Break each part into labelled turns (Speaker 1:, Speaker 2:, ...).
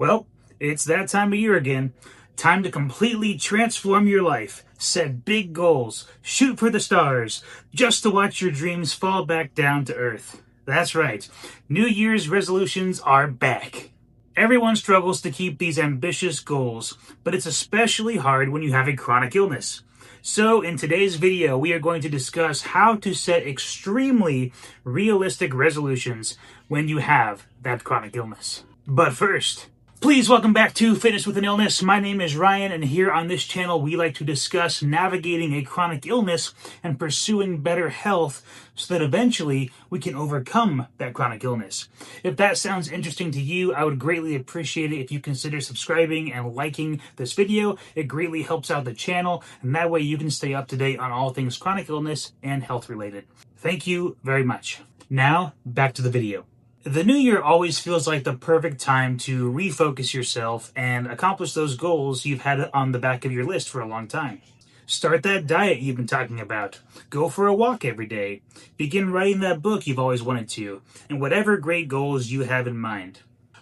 Speaker 1: Well, it's that time of year again. Time to completely transform your life. Set big goals. Shoot for the stars. Just to watch your dreams fall back down to earth. That's right. New Year's resolutions are back. Everyone struggles to keep these ambitious goals, but it's especially hard when you have a chronic illness. So, in today's video, we are going to discuss how to set extremely realistic resolutions when you have that chronic illness. But first, please welcome back to Fitness with an Illness. My name is Ryan, and here on this channel, we like to discuss navigating a chronic illness and pursuing better health so that eventually we can overcome that chronic illness. If that sounds interesting to you, I would greatly appreciate it if you consider subscribing and liking this video. It greatly helps out the channel, and that way you can stay up to date on all things chronic illness and health related. Thank you very much. Now, back to the video. The new year always feels like the perfect time to refocus yourself and accomplish those goals you've had on the back of your list for a long time. Start that diet you've been talking about. Go for a walk every day. Begin writing that book you've always wanted to, and whatever great goals you have in mind.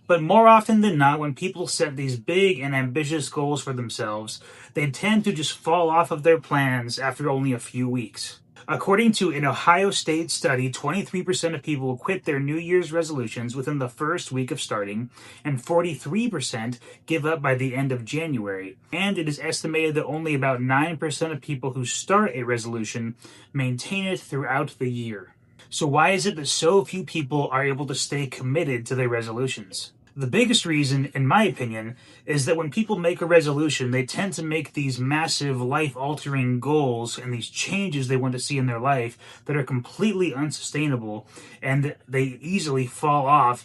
Speaker 1: But more often than not, when people set these big and ambitious goals for themselves, they tend to just fall off of their plans after only a few weeks. According to an Ohio State study, 23% of people quit their New Year's resolutions within the first week of starting, and 43% give up by the end of January. And it is estimated that only about 9% of people who start a resolution maintain it throughout the year. So why is it that so few people are able to stay committed to their resolutions? The biggest reason, in my opinion, is that when people make a resolution, they tend to make these massive life-altering goals and these changes they want to see in their life that are completely unsustainable, and they easily fall off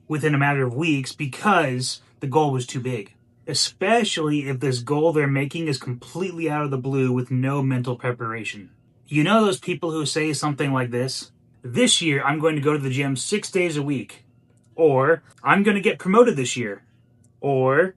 Speaker 1: within a matter of weeks because the goal was too big. Especially if this goal they're making is completely out of the blue with no mental preparation. You know those people who say something like this? This year, I'm going to go to the gym 6 days a week. Or, I'm going to get promoted this year. Or,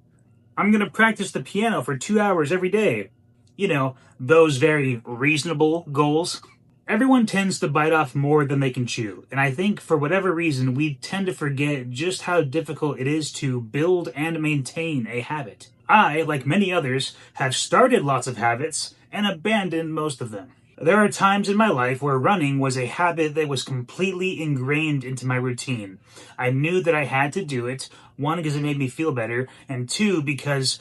Speaker 1: I'm going to practice the piano for 2 hours every day. You know, those very reasonable goals. Everyone tends to bite off more than they can chew. And I think for whatever reason, we tend to forget just how difficult it is to build and maintain a habit. I, like many others, have started lots of habits and abandoned most of them. There are times in my life where running was a habit that was completely ingrained into my routine. I knew that I had to do it, one, because it made me feel better, and two, because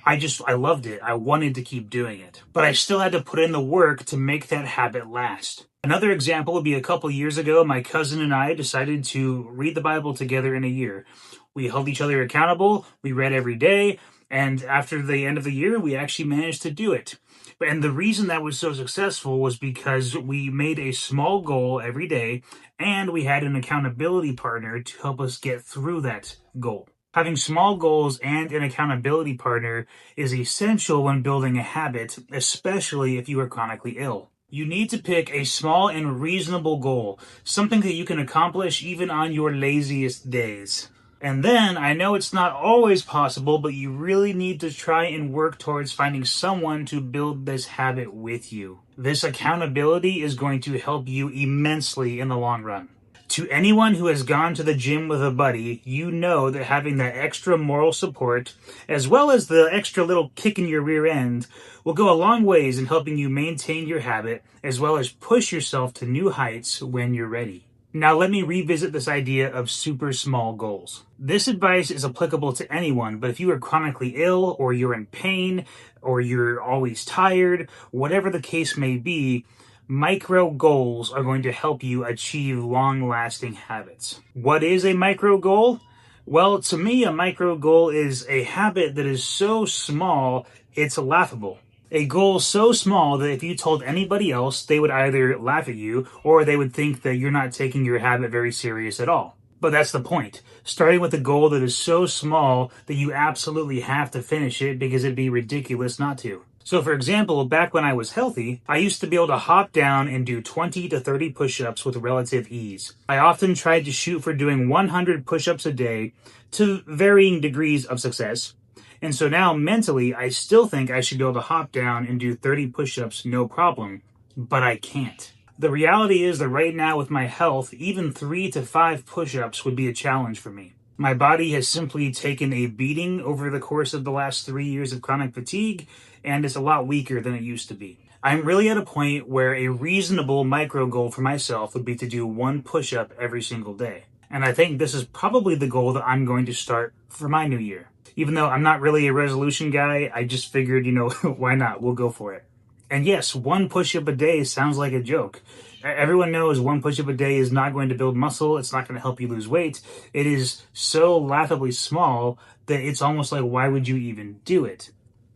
Speaker 1: I loved it. I wanted to keep doing it. But I still had to put in the work to make that habit last. Another example would be a couple years ago, my cousin and I decided to read the Bible together in a year. We held each other accountable, we read every day, and after the end of the year, we actually managed to do it. And the reason that was so successful was because we made a small goal every day, and we had an accountability partner to help us get through that goal. Having small goals and an accountability partner is essential when building a habit, especially if you are chronically ill. You need to pick a small and reasonable goal, something that you can accomplish even on your laziest days. And then, I know it's not always possible, but you really need to try and work towards finding someone to build this habit with you. This accountability is going to help you immensely in the long run. To anyone who has gone to the gym with a buddy, you know that having that extra moral support, as well as the extra little kick in your rear end, will go a long ways in helping you maintain your habit, as well as push yourself to new heights when you're ready. Now let me revisit this idea of super small goals. This advice is applicable to anyone, but if you are chronically ill, or you're in pain, or you're always tired, whatever the case may be, micro goals are going to help you achieve long-lasting habits. What is a micro goal? Well, to me, a micro goal is a habit that is so small, it's laughable. A goal so small that if you told anybody else, they would either laugh at you or they would think that you're not taking your habit very serious at all. But that's the point. Starting with a goal that is so small that you absolutely have to finish it because it'd be ridiculous not to. So for example, back when I was healthy, I used to be able to hop down and do 20 to 30 push-ups with relative ease. I often tried to shoot for doing 100 push-ups a day to varying degrees of success. And so now, mentally, I still think I should be able to hop down and do 30 push-ups no problem, but I can't. The reality is that right now with my health, even 3 to 5 push-ups would be a challenge for me. My body has simply taken a beating over the course of the last 3 years of chronic fatigue, and it's a lot weaker than it used to be. I'm really at a point where a reasonable micro goal for myself would be to do one push-up every single day. And I think this is probably the goal that I'm going to start for my new year. Even though I'm not really a resolution guy, I just figured, why not? We'll go for it. And yes, one push-up a day sounds like a joke. Everyone knows one push-up a day is not going to build muscle. It's not going to help you lose weight. It is so laughably small that it's almost like, why would you even do it?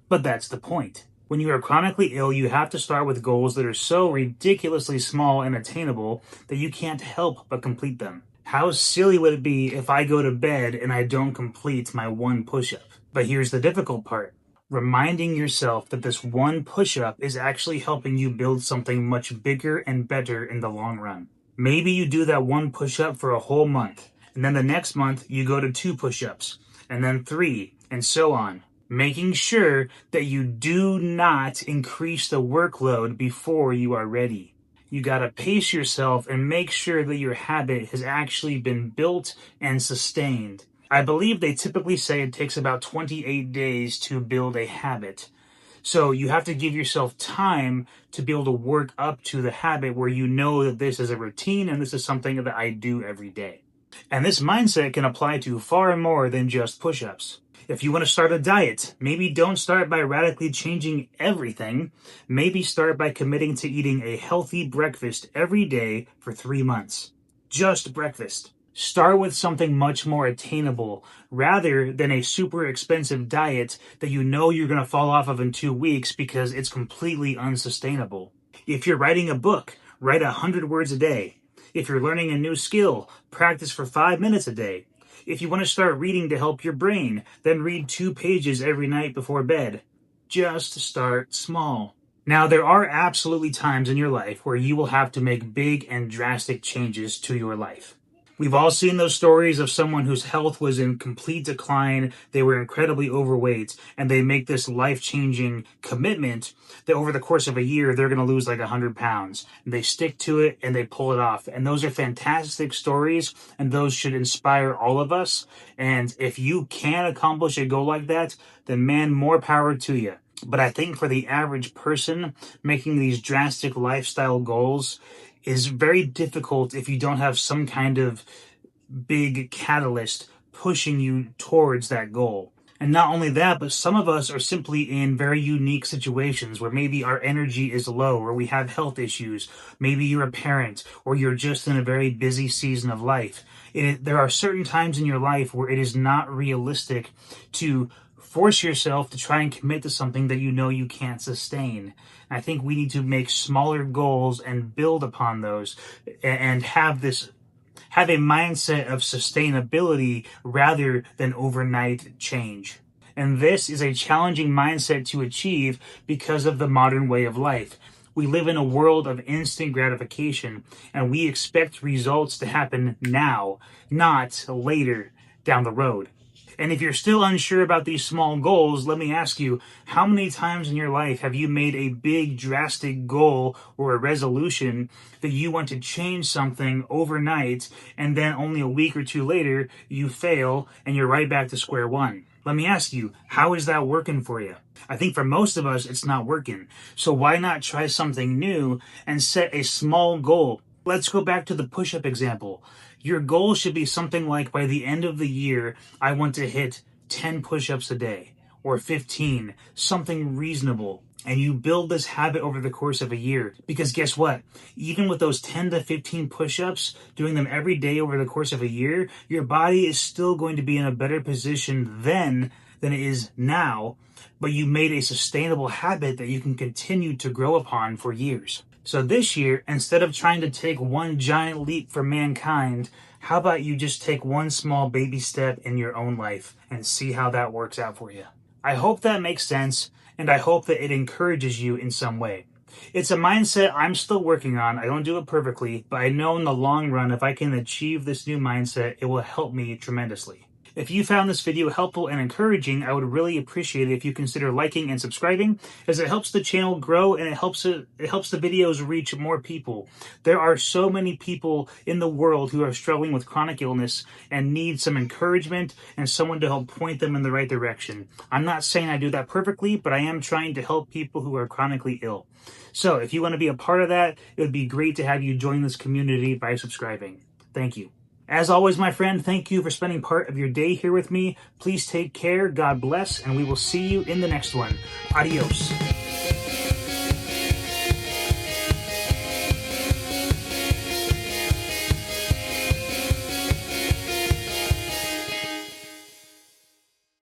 Speaker 1: But that's the point. When you are chronically ill, you have to start with goals that are so ridiculously small and attainable that you can't help but complete them. How silly would it be if I go to bed and I don't complete my one push-up? But here's the difficult part. Reminding yourself that this one push-up is actually helping you build something much bigger and better in the long run. Maybe you do that one push-up for a whole month, and then the next month you go to 2 push-ups, and then 3, and so on. Making sure that you do not increase the workload before you are ready. You gotta pace yourself and make sure that your habit has actually been built and sustained. I believe they typically say it takes about 28 days to build a habit. So you have to give yourself time to be able to work up to the habit where you know that this is a routine and this is something that I do every day. And this mindset can apply to far more than just push-ups. If you want to start a diet, maybe don't start by radically changing everything. Maybe start by committing to eating a healthy breakfast every day for 3 months. Just breakfast. Start with something much more attainable rather than a super expensive diet that you know you're going to fall off of in 2 weeks because it's completely unsustainable. If you're writing a book, write 100 words a day. If you're learning a new skill, practice for 5 minutes a day. If you want to start reading to help your brain, then read 2 pages every night before bed. Just start small. Now, there are absolutely times in your life where you will have to make big and drastic changes to your life. We've all seen those stories of someone whose health was in complete decline, they were incredibly overweight, and they make this life-changing commitment that over the course of a year, they're going to lose like 100 pounds. And they stick to it and they pull it off. And those are fantastic stories, and those should inspire all of us. And if you can accomplish a goal like that, then man, more power to you. But I think for the average person, making these drastic lifestyle goals is very difficult if you don't have some kind of big catalyst pushing you towards that goal. And not only that, but some of us are simply in very unique situations where maybe our energy is low or we have health issues. Maybe you're a parent or you're just in a very busy season of life. There are certain times in your life where it is not realistic to force yourself to try and commit to something that you know you can't sustain. I think we need to make smaller goals and build upon those and have a mindset of sustainability rather than overnight change. And this is a challenging mindset to achieve because of the modern way of life. We live in a world of instant gratification, and we expect results to happen now, not later down the road. And if you're still unsure about these small goals, let me ask you, how many times in your life have you made a big, drastic goal or a resolution that you want to change something overnight, and then only a week or 2 later, you fail and you're right back to square one? Let me ask you, how is that working for you? I think for most of us, it's not working. So why not try something new and set a small goal? Let's go back to the push-up example. Your goal should be something like, by the end of the year, I want to hit 10 push-ups a day or 15, something reasonable. And you build this habit over the course of a year. Because guess what? Even with those 10 to 15 push-ups, doing them every day over the course of a year, your body is still going to be in a better position then than it is now. But you made a sustainable habit that you can continue to grow upon for years. So this year, instead of trying to take one giant leap for mankind, how about you just take one small baby step in your own life and see how that works out for you? I hope that makes sense, and I hope that it encourages you in some way. It's a mindset I'm still working on. I don't do it perfectly, but I know in the long run, if I can achieve this new mindset, it will help me tremendously. If you found this video helpful and encouraging, I would really appreciate it if you consider liking and subscribing, as it helps the channel grow and it helps the videos reach more people. There are so many people in the world who are struggling with chronic illness and need some encouragement and someone to help point them in the right direction. I'm not saying I do that perfectly, but I am trying to help people who are chronically ill. So if you want to be a part of that, it would be great to have you join this community by subscribing. Thank you. As always, my friend, thank you for spending part of your day here with me. Please take care, God bless, and we will see you in the next one. Adios.